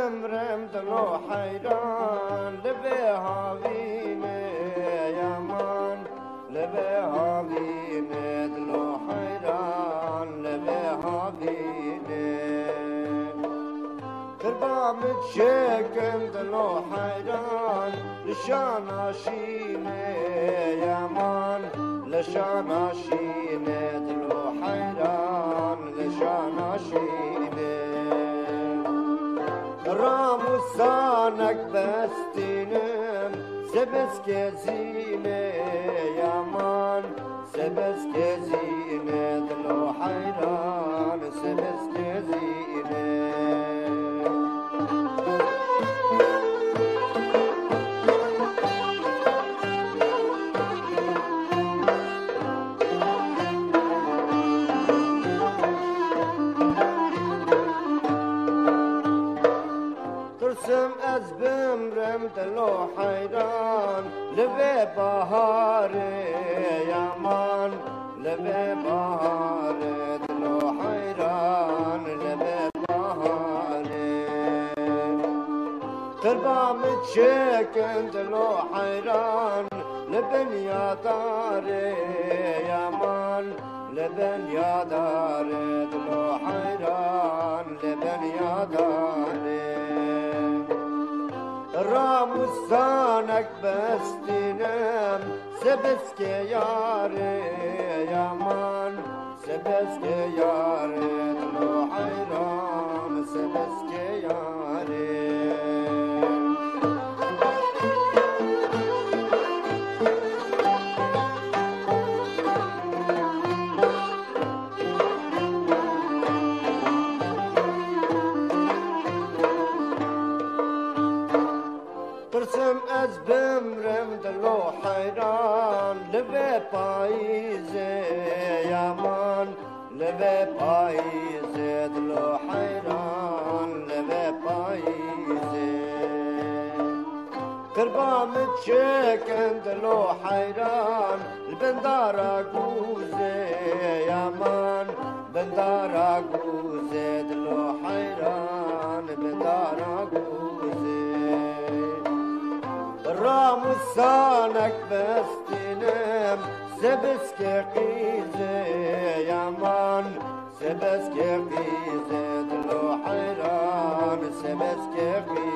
بمرم دلو حیران لبه هاوینه یمان لبه هاوینه دلو حیران لبه هاوینه قربامت شکم دلو حیران لشان آشینه یمان لشان آشینه دلو حیران لشان آشینه راموسانك بستينم سبس كزينة يا مان سبس كزينة دلو حيران سبس كزينة ترسم از بمرم دلو حیران لبه بهاره یمان لبه بهاره دلو حیران لبه بهاره قربامت شکن دلو حیران لبن یاداره یمان لبن یاداره دلو حیران لبن یاداره راموسانك بستينم سبسك ياري يمان سبسك ياري دلو حيران سبسك ياري ترسم از بمرم دلو حیران لبه پاییزه یمان لبه پاییزه دلو حیران لبه پاییزه قربامت شکن دلو حیران البندارا گوزه یمان بندارا گوزه دلو حیران بندارا گوزه راموسانك بستينم سبسك قيزة يمان سبسك قيزة دلو حيران سبسك قيزة